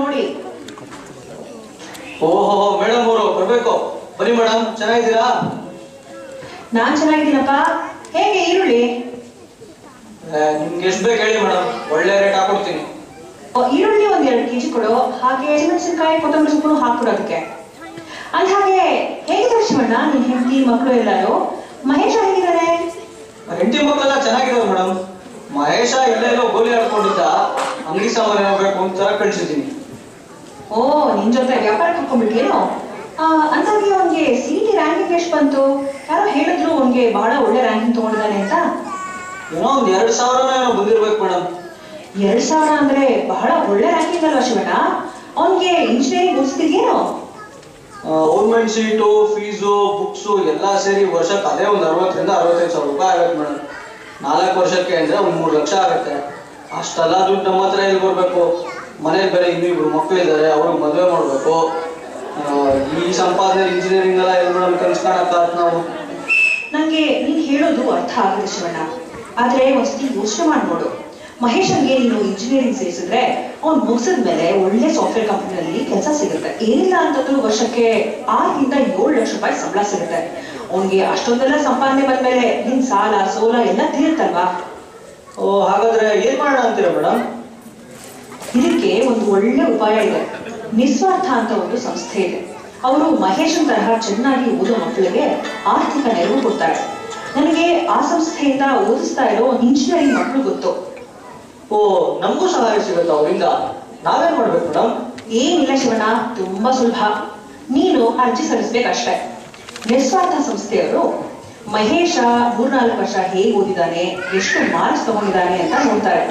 ನೋಡಿ. ಓಹೋ ಮೇಡಮ್ ಅವರು ಬರ್ಬೇಕು. ಬನ್ನಿ ಮೇಡಮ್, ಚೆನ್ನಾಗಿದ್ದೀರಾ? ನಾನ್ ಚೆನ್ನಾಗಿದ್ದೀನಪ್ಪ. ಹೇಗೆ ಈರುಳ್ಳಿ? ನಿಮ್ಗೆ ಎಷ್ಟು ಬೇಕು ಹೇಳಿ ಮೇಡಮ್, ಒಳ್ಳೆ ರೇಟ್ ಹಾಕೊಡ್ತೀನಿ. ಈರುಳ್ಳಿ ಒಂದ್ 2 kg ಕೊಡು. ಹಾಗೆ ಮೆಣಸಿನಕಾಯಿ, ಕೊತ್ತಂಬರಿ ಸೊಪ್ಪು ಹಾಕ್ಕೊಡು ಅದಕ್ಕೆ. ಅಂದ ಹಾಗೆ ಹೇಗಿದ್ದಾರೆ ಶಿವಣ್ಣ, ನಿನ್ ಹೆಂಡತಿ ಮಕ್ಕಳು ಎಲ್ಲಾರು? ಮಹೇಶ ಹೇಗಿದ್ದಾರೆ? ಹೆಂಡತಿ ಮಕ್ಕಳೆಲ್ಲ ಚೆನ್ನಾಗಿದ್ದಾರೆ ಮೇಡಮ್. ಮಹೇಶ ಎಲ್ಲೆಲ್ಲೋ ಗೋಲಿ ಆಡ್ಕೊಂಡಿದ್ದ, ಅಂಗಡಿ ಸಾಮಾನು ಹೋಗ್ಬೇಕು ಅಂತ ಕಳ್ಸಿದ್ದೀನಿ. ಓ, ನಿನ್ ಜೊತೆ ವ್ಯಾಪಾರಕ್ಕೆ ಹಾಕೊಂಡ್ಬಿಟ್ಟಿಯೇನು? ಅಂದಾಗೆ ಅವ್ನಿಗೆ CET ರ್ಯಾಂಕಿಂಗ್ ಎಷ್ಟು ಬಂತು? ಯಾರೋ ಹೇಳಿದ್ರು ಅವ್ನಿಗೆ ಬಹಳ ಒಳ್ಳೆ ರ್ಯಾಂಕಿಂಗ್ ತಗೊಂಡಿದ್ದಾನೆ ಅಂತ. ಏನೋ ಒಂದ್ 2,000 ಏನೋ ಬಂದಿರ್ಬೇಕು ಮೇಡಮ್. 2,000 ಅಂದ್ರೆ ಬಹಳ ಒಳ್ಳೆ ರ್ಯಾಂಕಿಂಗ್ ಅಲ್ವಾ ಶಿವಣ್ಣ? ಅವ್ನಿಗೆ ಇಂಜಿನಿಯರಿಂಗ್ ಓದಿಸ್ತಿದ್ಯೇನೋ? ಗೌರ್ಮೆಂಟ್ ಸೀಟು, ಫೀಸು, ಬುಕ್ಸು ಎಲ್ಲ ಸೇರಿ ವರ್ಷಕ್ಕೆ ಅದೇ ಒಂದು 60,000 ರಿಂದ 65,000 ರೂಪಾಯಿ ಆಗುತ್ತೆ ಮೇಡಮ್. 4 ವರ್ಷಕ್ಕೆ ಅಂದ್ರೆ ಒಂದು 3 ಲಕ್ಷ ಆಗುತ್ತೆ. ಅಷ್ಟೆಲ್ಲ ದುಡ್ಡು ನಮ್ಮ ಹತ್ರ ಎಲ್ಲಿ ಬರ್ಬೇಕು? ಮನೇಲಿ ಬೇರೆ ಇನ್ನಿಬ್ರು ಮಕ್ಕಳು ಇದ್ದಾರೆ, ಅವ್ರಿಗೆ ಮದುವೆ ಮಾಡ್ಬೇಕು. ಈ ಸಂಪಾದನೆ ಇಂಜಿನಿಯರಿಂಗ್ ಎಲ್ಲ ಎಲ್ಲಿ ಮೇಡಮ್ ಕನ್ಸ್ಕೊಳಕ್ಕಾಗತ್ತೆ ನಾವು? ನಂಗೆ ನೀನ್ ಹೇಳೋದು ಅರ್ಥ ಆಗುತ್ತೆ ಶಿವಣ್ಣ, ಆದ್ರೆ ಒಂದ್ಸತಿ ಯೋಚನೆ ಮಾಡಿ ನೋಡು. ಮಹೇಶನ್ಗೆ ನೀನು ಇಂಜಿನಿಯರಿಂಗ್ ಸೇರಿಸಿದ್ರೆ ಅವ್ನು ಮುಗಿಸಿದ್ಮೇಲೆ ಒಳ್ಳೆ ಸಾಫ್ಟ್ವೇರ್ ಕಂಪನಿಯಲ್ಲಿ ಕೆಲಸ ಸಿಗುತ್ತೆ. ಏನಿಲ್ಲ ಅಂತಂದ್ರೂ ವರ್ಷಕ್ಕೆ 6 ರಿಂದ 7 ಲಕ್ಷ ರೂಪಾಯಿ ಸಂಬಳ ಸಿಗುತ್ತೆ. ಅವ್ನಿಗೆ ಅಷ್ಟೊಂದೆಲ್ಲ ಸಂಪಾದನೆ ಬಂದ್ಮೇಲೆ ನಿನ್ ಸಾಲ ಸೋಲ ಎಲ್ಲ ತೀರುತ್ತಲ್ವಾ? ಹಾಗಾದ್ರೆ ಏನ್ ಮಾಡೋಣ ಅಂತೀರಾ ಮೇಡಮ್? ಇದಕ್ಕೆ ಒಂದು ಒಳ್ಳೆ ಉಪಾಯ ಇದೆ. ನಿಸ್ವಾರ್ಥ ಅಂತ ಒಂದು ಸಂಸ್ಥೆ ಇದೆ. ಅವರು ಮಹೇಶನ್ ತರಹ ಚೆನ್ನಾಗಿ ಓದೋ ಮಕ್ಕಳಿಗೆ ಆರ್ಥಿಕ ನೆರವು ಕೊಡ್ತಾರೆ. ನನಗೆ ಆ ಸಂಸ್ಥೆಯಿಂದ ಓದಿಸ್ತಾ ಇರೋ ಇಂಜಿನಿಯರಿಂಗ್ ಮಕ್ಕಳು ಗೊತ್ತು. ನಮಗೂ ಸಹಾಯ ಸಿಗುತ್ತೆ ಅವರಿಂದ. ನಾವೇನ್ ಮಾಡ್ಬೇಕು ಮೇಡಮ್? ಏನಿಲ್ಲ ಶಿವಣ್ಣ, ತುಂಬಾ ಸುಲಭ. ನೀನು ಅರ್ಜಿ ಸಲ್ಲಿಸ್ಬೇಕಷ್ಟೇ. ನಿಸ್ವಾರ್ಥ ಸಂಸ್ಥೆಯವರು ಮಹೇಶ 3-4 ವರ್ಷ ಹೇಗೆ ಓದಿದ್ದಾನೆ, ಎಷ್ಟು ಮಾರ್ಕ್ಸ್ ತಗೊಂಡಿದ್ದಾನೆ ಅಂತ ನೋಡ್ತಾರೆ.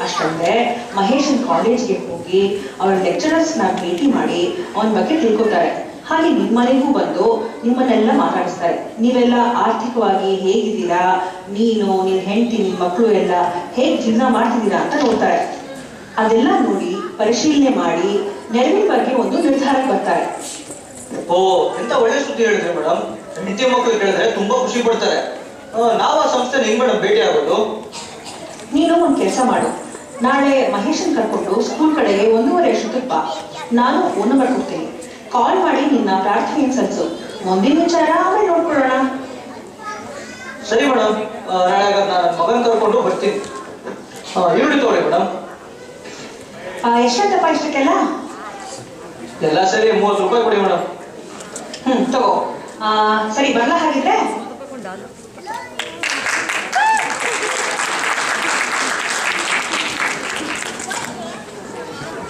ಅಷ್ಟೊಂದೇ ಮಹೇಶನ್ ಕಾಲೇಜ್ಗೆ ಹೋಗಿ ಅವರ ಲೆಕ್ಚರರ್ಸ್ ನ ಭೇಟಿ ಮಾಡಿ ಅವನ ಬಗ್ಗೆ ತಿಳ್ಕೊತಾರೆ. ಹಾಗೆ ನಿಮ್ಮನೆಗೂ ಬಂದು ನಿಮ್ಮನ್ನೆಲ್ಲ ಮಾತಾಡಿಸ್ತಾರೆ. ನೀವೆಲ್ಲ ಆರ್ಥಿಕವಾಗಿ ಹೇಗಿದ್ದೀರಾ, ನೀನು, ನಿನ್ ಹೆಂಡತಿ, ನಿನ್ ಮಕ್ಕಳು ಎಲ್ಲ ಹೇಗೆ ಜೀವನ ಮಾಡ್ತಿದ್ದೀರಾ ಅಂತ ನೋಡ್ತಾರೆ. ಅದೆಲ್ಲ ನೋಡಿ ಪರಿಶೀಲನೆ ಮಾಡಿ ನೆರವಿನ ಬಗ್ಗೆ ಒಂದು ನಿರ್ಧಾರಕ್ಕೆ ಬರ್ತಾರೆ. ಎಂತ ಒಳ್ಳೆ ಸುದ್ದಿ ಹೇಳಿದ್ರಿ ಮೇಡಮ್. ಹೆಂಡತಿ ಮಕ್ಕಳು ಕೇಳಿದ್ರೆ ತುಂಬಾ ಖುಷಿ ಪಡ್ತಾರೆ. ನಾವು ಆ ಸಂಸ್ಥೆ ಹೆಂಗ್ ಮೇಡಮ್ ಭೇಟಿ ಆಗೋದು? ನೀನು ಒಂದ್ ಕೆಲಸ ಮಾಡು. ನಾಳೆ ಮಹೇಶನ್ ಕರ್ಕೊಂಡು ಸ್ಕೂಲ್ ಕಡೆಗೆ 1:30 ಅಷ್ಟೊತ್ತಿಗೆ ಬಾ. ನಾನು ಫೋನ್ ನಂಬರ್ ಕೊಡ್ತೀನಿ. ಕಾಲ್ ಮಾಡಿ ನಿನ್ನ ಪ್ರಾರ್ಥನೆ ಸಲ್ಲಿಸು. ಮುಂದಿನ ವಿಚಾರ ಆಮೇಲೆ ನೋಡ್ಕೊಳ್ಳೋಣ. ಸರಿ ಮೇಡಮ್, ನಾಳೆ ನಾನು ಮಗನ್ ಕರ್ಕೊಂಡು ಬರ್ತೀನಿ. ಈರುಳ್ಳಿ ತಗೊಳ್ಳಿ ಮೇಡಮ್. ಎಷ್ಟಂತಪ್ಪ ಇಷ್ಟಕ್ಕೆಲ್ಲ? ಎಲ್ಲ ಸರಿ 30 ರೂಪಾಯಿ ಕೊಡಿ ಮೇಡಮ್. ತಗೋ. ಸರಿ, ಬರ್ಲಾ ಹಾಗಿದ್ರೆ?